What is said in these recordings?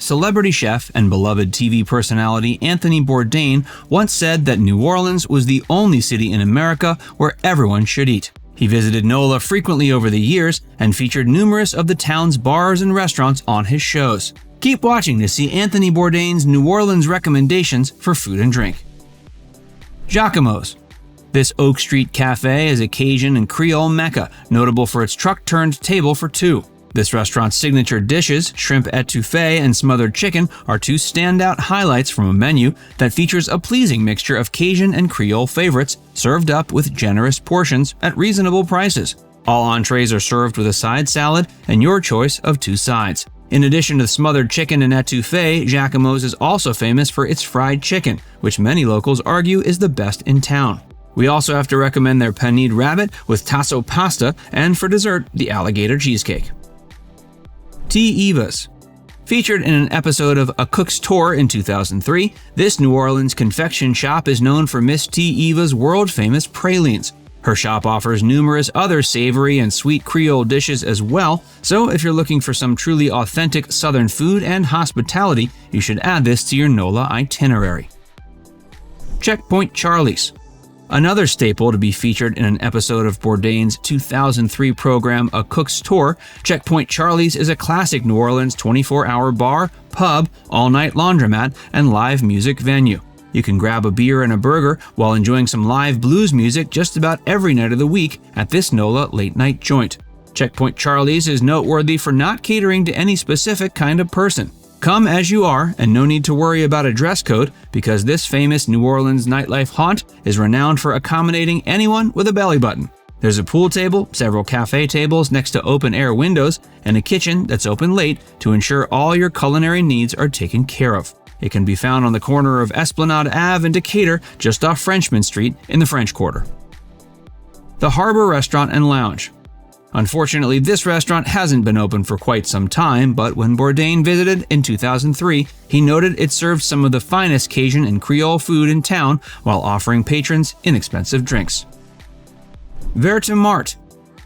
celebrity chef and beloved TV personality Anthony Bourdain once said that New Orleans was the only city in America where everyone should eat. He visited Nola frequently over the years and featured numerous of the town's bars and restaurants on his shows. Keep watching to see Anthony Bourdain's New Orleans recommendations for food and drink. Jaques-Imos. This Oak Street cafe is a Cajun and Creole mecca, notable for its truck-turned table for two. This restaurant's signature dishes, shrimp etouffee and smothered chicken, are two standout highlights from a menu that features a pleasing mixture of Cajun and Creole favorites served up with generous portions at reasonable prices. All entrees are served with a side salad and your choice of two sides. In addition to smothered chicken and etouffee, Jaques-Imos is also famous for its fried chicken, which many locals argue is the best in town. We also have to recommend their panide rabbit with tasso pasta and, for dessert, the alligator cheesecake. Tee-Eva's. Featured in an episode of A Cook's Tour in 2003, this New Orleans confection shop is known for Miss Tee-Eva's world-famous pralines. Her shop offers numerous other savory and sweet Creole dishes as well, so if you're looking for some truly authentic Southern food and hospitality, you should add this to your Nola itinerary. Checkpoint Charlie's. Another staple to be featured in an episode of Bourdain's 2003 program A Cook's Tour, Checkpoint Charlie's is a classic New Orleans 24-hour bar, pub, all-night laundromat, and live music venue. You can grab a beer and a burger while enjoying some live blues music just about every night of the week at this Nola late-night joint. Checkpoint Charlie's is noteworthy for not catering to any specific kind of person. Come as you are, and no need to worry about a dress code, because this famous New Orleans nightlife haunt is renowned for accommodating anyone with a belly button. There's a pool table, several cafe tables next to open-air windows, and a kitchen that's open late to ensure all your culinary needs are taken care of. It can be found on the corner of Esplanade Ave and Decatur, just off Frenchman Street in the French Quarter. The Harbor Restaurant and Lounge. Unfortunately, this restaurant hasn't been open for quite some time, but when Bourdain visited in 2003, he noted it served some of the finest Cajun and Creole food in town while offering patrons inexpensive drinks. Verti Marte.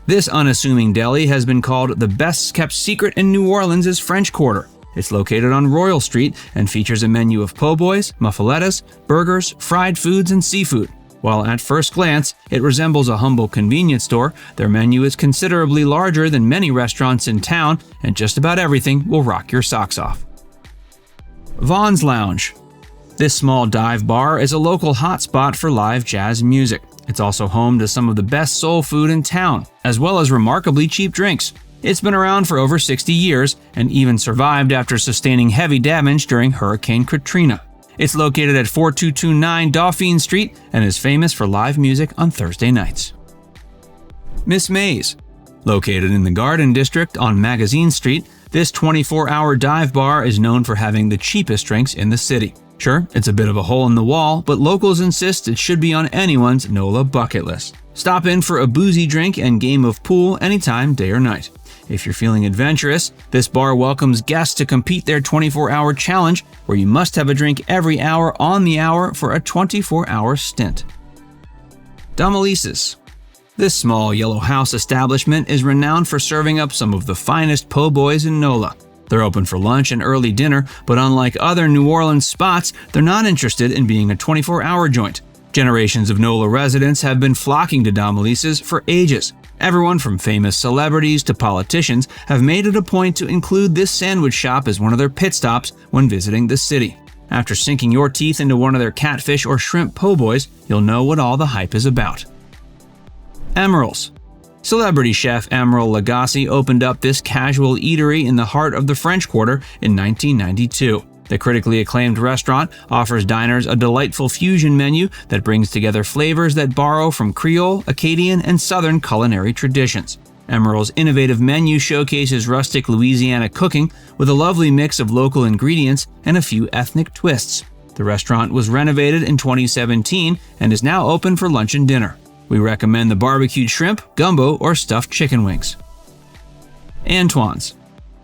This unassuming deli has been called the best-kept secret in New Orleans' French Quarter. It's located on Royal Street and features a menu of po' boys, muffulettas, burgers, fried foods, and seafood. While at first glance, it resembles a humble convenience store, their menu is considerably larger than many restaurants in town, and just about everything will rock your socks off. Vaughan's Lounge. This small dive bar is a local hotspot for live jazz music. It's also home to some of the best soul food in town, as well as remarkably cheap drinks. It's been around for over 60 years, and even survived after sustaining heavy damage during Hurricane Katrina. It's located at 4229 Dauphine Street and is famous for live music on Thursday nights. Miss May's. Located in the Garden District on Magazine Street, this 24-hour dive bar is known for having the cheapest drinks in the city. Sure, it's a bit of a hole in the wall, but locals insist it should be on anyone's Nola bucket list. Stop in for a boozy drink and game of pool anytime, day or night. If you're feeling adventurous, this bar welcomes guests to compete their 24-hour challenge, where you must have a drink every hour on the hour for a 24-hour stint. Domilise. This small yellow house establishment is renowned for serving up some of the finest po' boys in Nola. They're open for lunch and early dinner, but unlike other New Orleans spots, they're not interested in being a 24-hour joint. Generations of Nola residents have been flocking to Domilise's for ages. Everyone from famous celebrities to politicians have made it a point to include this sandwich shop as one of their pit stops when visiting the city. After sinking your teeth into one of their catfish or shrimp po' boys, you'll know what all the hype is about. Emeril's. Celebrity chef Emeril Lagasse opened up this casual eatery in the heart of the French Quarter in 1992. The critically acclaimed restaurant offers diners a delightful fusion menu that brings together flavors that borrow from Creole, Acadian, and Southern culinary traditions. Emeril's innovative menu showcases rustic Louisiana cooking with a lovely mix of local ingredients and a few ethnic twists. The restaurant was renovated in 2017 and is now open for lunch and dinner. We recommend the barbecued shrimp, gumbo, or stuffed chicken wings. Antoine's.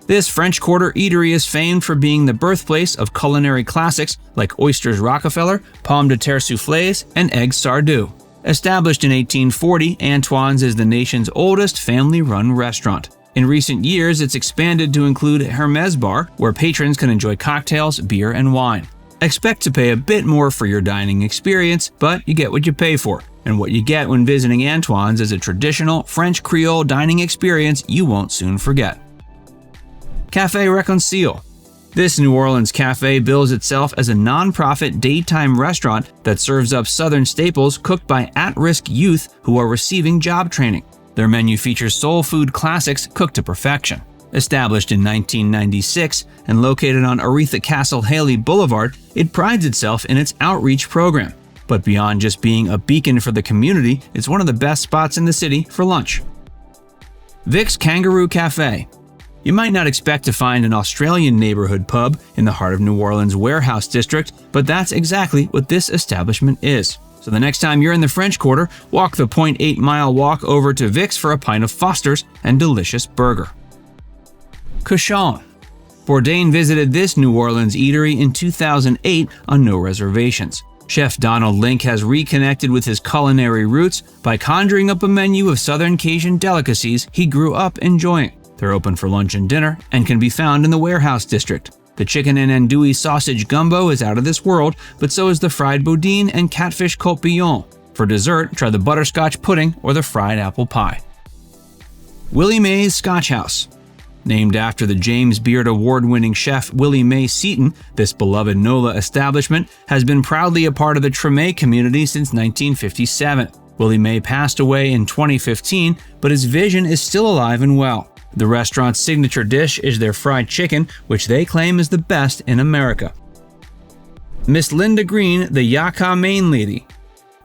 This French Quarter eatery is famed for being the birthplace of culinary classics like oysters Rockefeller, pomme de terre soufflés, and eggs sardou. Established in 1840, Antoine's is the nation's oldest family-run restaurant. In recent years, it's expanded to include Hermes Bar, where patrons can enjoy cocktails, beer, and wine. Expect to pay a bit more for your dining experience, but you get what you pay for. And what you get when visiting Antoine's is a traditional French Creole dining experience you won't soon forget. Café Recconcile. This New Orleans cafe bills itself as a non-profit daytime restaurant that serves up Southern staples cooked by at-risk youth who are receiving job training. Their menu features soul food classics cooked to perfection. Established in 1996 and located on Aretha Castle Haley Boulevard, it prides itself in its outreach program. But beyond just being a beacon for the community, it's one of the best spots in the city for lunch. Vic's Kangaroo Cafe. You might not expect to find an Australian neighborhood pub in the heart of New Orleans' Warehouse District, but that's exactly what this establishment is. So the next time you're in the French Quarter, walk the 0.8-mile walk over to Vic's for a pint of Foster's and delicious burger. Cochon. Bourdain visited this New Orleans eatery in 2008 on no reservations. Chef Donald Link has reconnected with his culinary roots by conjuring up a menu of Southern Cajun delicacies he grew up enjoying. They're open for lunch and dinner and can be found in the Warehouse District. The chicken and andouille sausage gumbo is out of this world, but so is the fried boudin and catfish coquillon. For dessert, try the butterscotch pudding or the fried apple pie. Willie Mae's Scotch House. Named after the James Beard Award-winning chef Willie Mae Seton, this beloved Nola establishment has been proudly a part of the Treme community since 1957. Willie Mae passed away in 2015, but his vision is still alive and well. The restaurant's signature dish is their fried chicken, which they claim is the best in America. Miss Linda Green, the Jaques-Imos lady.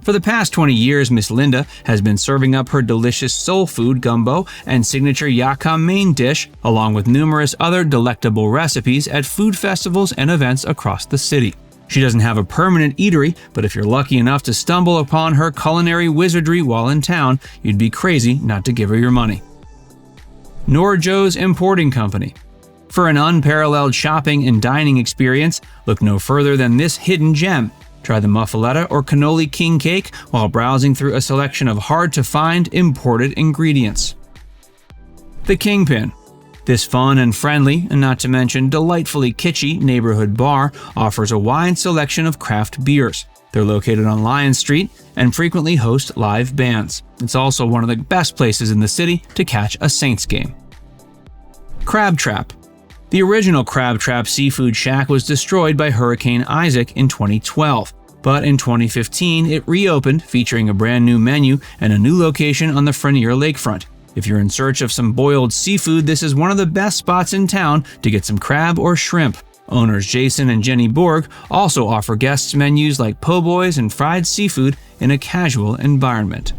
For the past 20 years, Miss Linda has been serving up her delicious soul food gumbo and signature Jaques-Imos dish, along with numerous other delectable recipes at food festivals and events across the city. She doesn't have a permanent eatery, but if you're lucky enough to stumble upon her culinary wizardry while in town, you'd be crazy not to give her your money. Joe's Importing Company. For an unparalleled shopping and dining experience, look no further than this hidden gem. Try the muffaletta or cannoli king cake while browsing through a selection of hard-to-find imported ingredients. The Kingpin. This fun and friendly, and not to mention delightfully kitschy neighborhood bar offers a wide selection of craft beers. They're located on Lion Street and frequently host live bands. It's also one of the best places in the city to catch a Saints game. Crab Trap. The original Crab Trap Seafood Shack was destroyed by Hurricane Isaac in 2012, but in 2015 it reopened featuring a brand new menu and a new location on the Frenier Lakefront. If you're in search of some boiled seafood, this is one of the best spots in town to get some crab or shrimp. Owners Jason and Jenny Borg also offer guests menus like po' boys and fried seafood in a casual environment.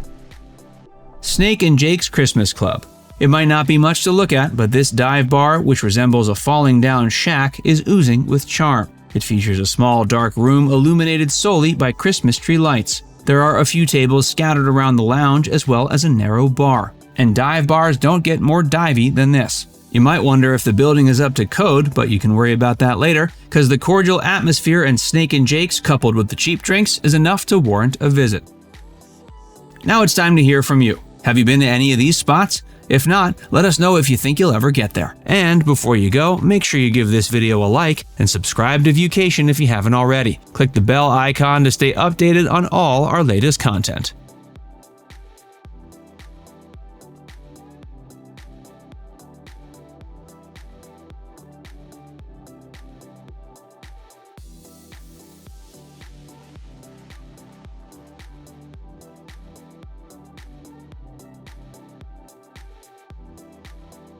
Snake and Jake's Christmas Club. It might not be much to look at, but this dive bar, which resembles a falling down shack, is oozing with charm. It features a small dark room illuminated solely by Christmas tree lights. There are a few tables scattered around the lounge as well as a narrow bar. And dive bars don't get more divey than this. You might wonder if the building is up to code, but you can worry about that later, because the cordial atmosphere and Snake and Jake's coupled with the cheap drinks is enough to warrant a visit. Now it's time to hear from you. Have you been to any of these spots? If not, let us know if you think you'll ever get there. And before you go, make sure you give this video a like and subscribe to Viewcation if you haven't already. Click the bell icon to stay updated on all our latest content.